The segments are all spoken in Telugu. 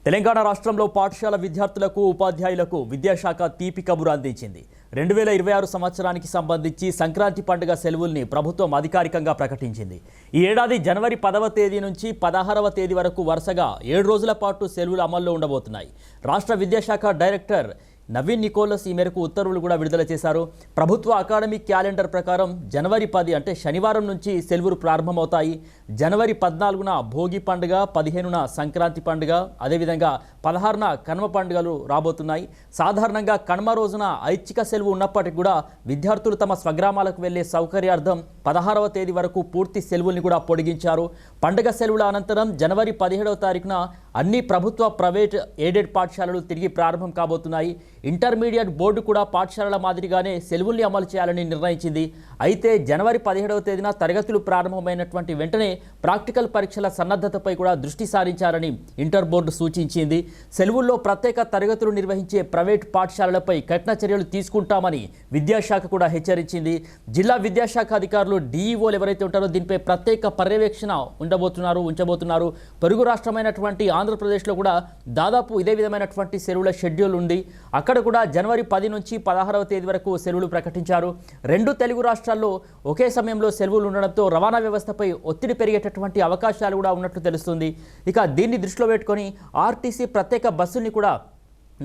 తెలంగాణ రాష్ట్రంలో పాఠశాల విద్యార్థులకు ఉపాధ్యాయులకు విద్యాశాఖ తీపి కబురు అందించింది. 2026 సంవత్సరానికి సంబంధించి సంక్రాంతి పండుగ సెలవుల్ని ప్రభుత్వం అధికారికంగా ప్రకటించింది. ఈ ఏడాది జనవరి 10వ తేదీ నుంచి 16వ తేదీ వరకు వరుసగా 7 రోజుల పాటు సెలవులు అమల్లో ఉండబోతున్నాయి. రాష్ట్ర విద్యాశాఖ డైరెక్టర్ నవీన్ నికోలస్ ఈ మేరకు ఉత్తర్వులు కూడా విడుదల చేశారు. ప్రభుత్వ అకాడమిక్ క్యాలెండర్ ప్రకారం జనవరి 10 అంటే శనివారం నుంచి సెలవులు ప్రారంభమవుతాయి. జనవరి 14న భోగి పండుగ, 15న సంక్రాంతి పండుగ, అదేవిధంగా 16న కనుమ పండుగలు రాబోతున్నాయి. సాధారణంగా కనుమ రోజున ఐచ్ఛిక సెలవు ఉన్నప్పటికీ కూడా విద్యార్థులు తమ స్వగ్రామాలకు వెళ్లే సౌకర్యార్థం 16వ తేదీ వరకు పూర్తి సెలవుల్ని కూడా పొడిగించారు. పండుగ సెలవుల అనంతరం జనవరి 17వ తారీఖున అన్ని ప్రభుత్వ, ప్రైవేట్, ఎయిడెడ్ పాఠశాలలు తిరిగి ప్రారంభం కాబోతున్నాయి. ఇంటర్మీడియట్ బోర్డు కూడా పాఠశాలల మాదిరిగానే సెలవుల్ని అమలు చేయాలని నిర్ణయించింది. అయితే జనవరి 17వ తేదీన తరగతులు ప్రారంభమైనటువంటి వెంటనే ప్రాక్టికల్ పరీక్షల సన్నద్ధతపై కూడా దృష్టి సారించాలని ఇంటర్ బోర్డు సూచించింది. సెలవుల్లో ప్రత్యేక తరగతులు నిర్వహించే ప్రైవేట్ పాఠశాలలపై కఠిన చర్యలు తీసుకుంటామని విద్యాశాఖ కూడా హెచ్చరించింది. జిల్లా విద్యాశాఖ అధికారులు, డీఈఓలు ఎవరైతే ఉంటారో దీనిపై ప్రత్యేక పర్యవేక్షణ ఉంచబోతున్నారు. పొరుగు రాష్ట్రమైనటువంటి ఆంధ్రప్రదేశ్లో కూడా దాదాపు ఇదే విధమైనటువంటి సెలవుల షెడ్యూల్ ఉంది. అక్కడ కూడా జనవరి 10 నుంచి 16వ తేదీ వరకు సెలవులు ప్రకటించారు. 2 తెలుగు రాష్ట్రాల్లో ఒకే సమయంలో సెలవులు ఉండడంతో రవాణా వ్యవస్థపై ఒత్తిడి పెరిగేటటువంటి అవకాశాలు కూడా ఉన్నట్లు తెలుస్తుంది. ఇక దీన్ని దృష్టిలో పెట్టుకొని ఆర్టీసీ ప్రత్యేక బస్సుల్ని కూడా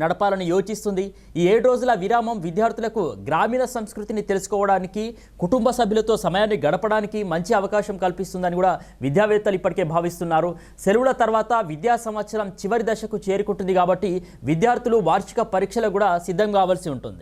నడపాలని యోచిస్తుంది. ఈ 7 రోజుల విరామం విద్యార్థులకు గ్రామీణ సంస్కృతిని తెలుసుకోవడానికి, కుటుంబ సభ్యులతో సమయాన్ని గడపడానికి మంచి అవకాశం కల్పిస్తుందని కూడా విద్యావేత్తలు ఇప్పటికే భావిస్తున్నారు. సెలవుల తర్వాత విద్యా సంవత్సరం చివరి దశకు చేరుకుంటుంది కాబట్టి విద్యార్థులు వార్షిక పరీక్షలకు కూడా సిద్ధం కావాల్సి ఉంటుంది.